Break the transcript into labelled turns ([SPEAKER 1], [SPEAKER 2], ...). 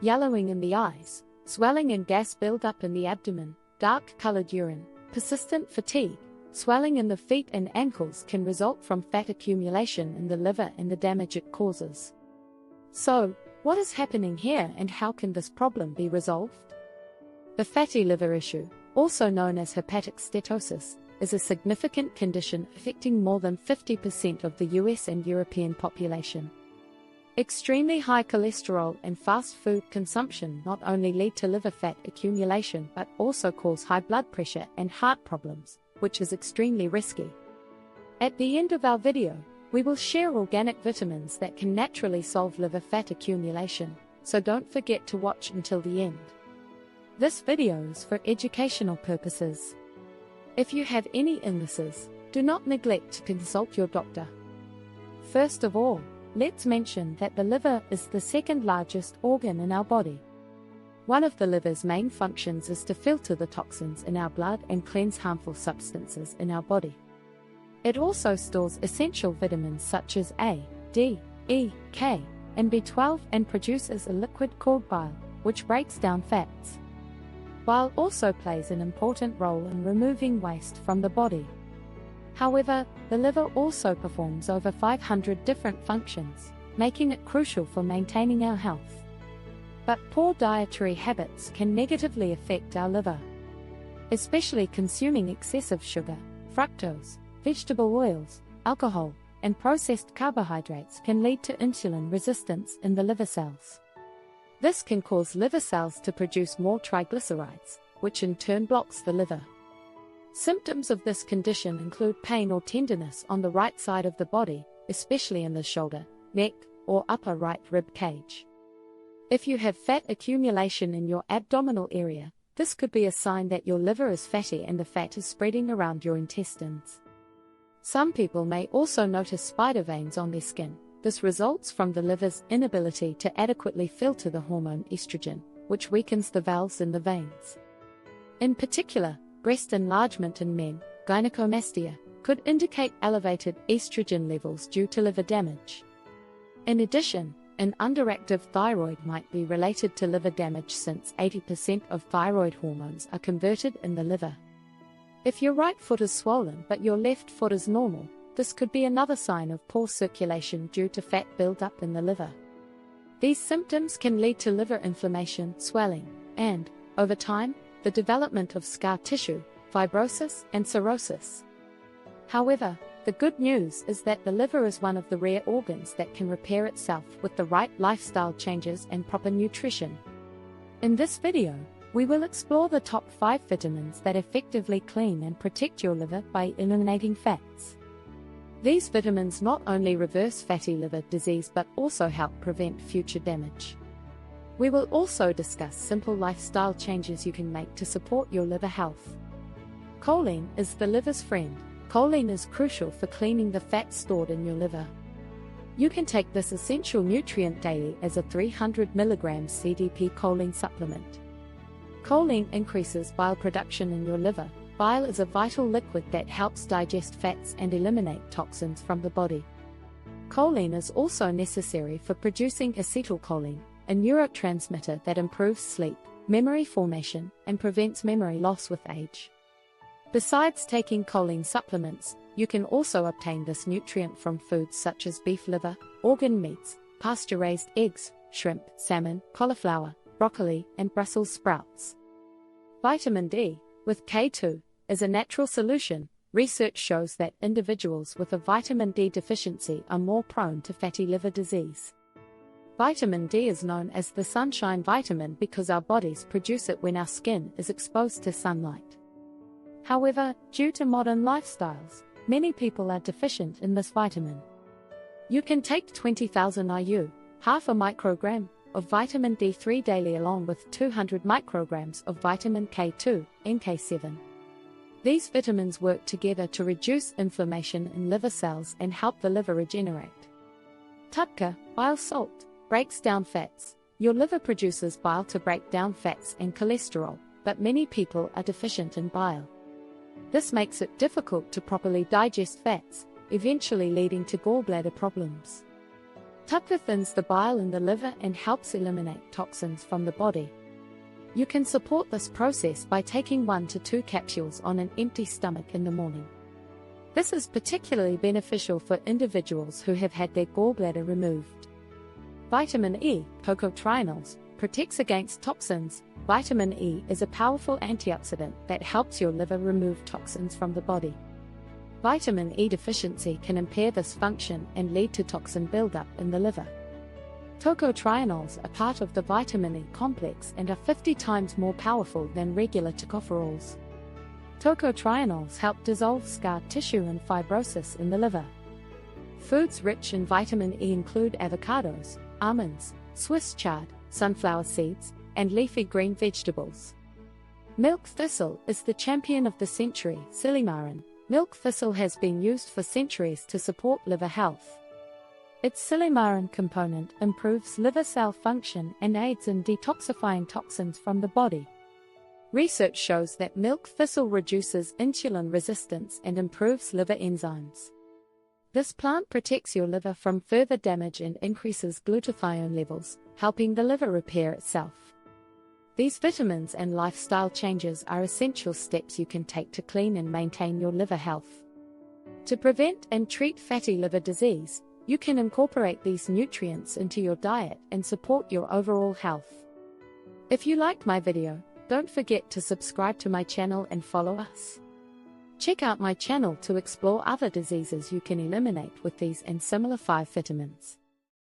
[SPEAKER 1] yellowing in the eyes, swelling and gas buildup in the abdomen, dark-colored urine, persistent fatigue, swelling in the feet and ankles can result from fat accumulation in the liver and the damage it causes. So, what is happening here and how can this problem be resolved? The fatty liver issue, also known as hepatic steatosis, is a significant condition affecting more than 50% of the US and European population. Extremely high cholesterol and fast food consumption not only lead to liver fat accumulation but also cause high blood pressure and heart problems, which is extremely risky. At the end of our video, we will share organic vitamins that can naturally solve liver fat accumulation, so don't forget to watch until the end. This video is for educational purposes. If you have any illnesses, do not neglect to consult your doctor. First of all, let's mention that the liver is the second largest organ in our body. One of the liver's main functions is to filter the toxins in our blood and cleanse harmful substances in our body. It also stores essential vitamins such as A, D, E, K, and B12 and produces a liquid called bile, which breaks down fats. Bile also plays an important role in removing waste from the body. However, the liver also performs over 500 different functions, making it crucial for maintaining our health. But poor dietary habits can negatively affect our liver. Especially consuming excessive sugar, fructose, vegetable oils, alcohol, and processed carbohydrates can lead to insulin resistance in the liver cells. This can cause liver cells to produce more triglycerides, which in turn blocks the liver. Symptoms of this condition include pain or tenderness on the right side of the body, especially in the shoulder, neck, or upper right rib cage. If you have fat accumulation in your abdominal area, this could be a sign that your liver is fatty and the fat is spreading around your intestines. Some people may also notice spider veins on their skin. This results from the liver's inability to adequately filter the hormone estrogen, which weakens the valves in the veins. In particular, breast enlargement in men, gynecomastia, could indicate elevated estrogen levels due to liver damage. In addition, an underactive thyroid might be related to liver damage since 80% of thyroid hormones are converted in the liver. If your right foot is swollen but your left foot is normal, this could be another sign of poor circulation due to fat buildup in the liver. These symptoms can lead to liver inflammation, swelling, and, over time, the development of scar tissue, fibrosis, and cirrhosis. However, the good news is that the liver is one of the rare organs that can repair itself with the right lifestyle changes and proper nutrition. In this video, we will explore the top 5 vitamins that effectively clean and protect your liver by eliminating fats. These vitamins not only reverse fatty liver disease but also help prevent future damage. We will also discuss simple lifestyle changes you can make to support your liver health. Choline is the liver's friend. Choline is crucial for cleaning the fat stored in your liver. You can take this essential nutrient daily as a 300 mg CDP choline supplement. Choline increases bile production in your liver. Bile is a vital liquid that helps digest fats and eliminate toxins from the body. Choline is also necessary for producing acetylcholine, a neurotransmitter that improves sleep, memory formation, and prevents memory loss with age. Besides taking choline supplements, you can also obtain this nutrient from foods such as beef liver, organ meats, pasture-raised eggs, shrimp, salmon, cauliflower, broccoli, and Brussels sprouts. Vitamin D, with K2, is a natural solution. Research shows that individuals with a vitamin D deficiency are more prone to fatty liver disease. Vitamin D is known as the sunshine vitamin because our bodies produce it when our skin is exposed to sunlight. However, due to modern lifestyles, many people are deficient in this vitamin. You can take 20,000 IU, half a microgram, of vitamin D3 daily along with 200 micrograms of vitamin K2, NK7. These vitamins work together to reduce inflammation in liver cells and help the liver regenerate. TUDCA, bile salt, breaks down fats. Your liver produces bile to break down fats and cholesterol, but many people are deficient in bile. This makes it difficult to properly digest fats, eventually leading to gallbladder problems. TUDCA thins the bile in the liver and helps eliminate toxins from the body. You can support this process by taking 1 to 2 capsules on an empty stomach in the morning. This is particularly beneficial for individuals who have had their gallbladder removed. Vitamin E, tocotrienols, protects against toxins. Vitamin E is a powerful antioxidant that helps your liver remove toxins from the body. Vitamin E deficiency can impair this function and lead to toxin buildup in the liver. Tocotrienols are part of the vitamin E complex and are 50 times more powerful than regular tocopherols. Tocotrienols help dissolve scar tissue and fibrosis in the liver. Foods rich in vitamin E include avocados, almonds, Swiss chard, sunflower seeds, and leafy green vegetables. Milk thistle is the champion of the century. Silymarin. Milk thistle has been used for centuries to support liver health. Its silymarin component improves liver cell function and aids in detoxifying toxins from the body. Research shows that milk thistle reduces insulin resistance and improves liver enzymes. This plant protects your liver from further damage and increases glutathione levels, helping the liver repair itself. These vitamins and lifestyle changes are essential steps you can take to clean and maintain your liver health. To prevent and treat fatty liver disease, you can incorporate these nutrients into your diet and support your overall health. If you liked my video, don't forget to subscribe to my channel and follow us. Check out my channel to explore other diseases you can eliminate with these and similar 5 vitamins.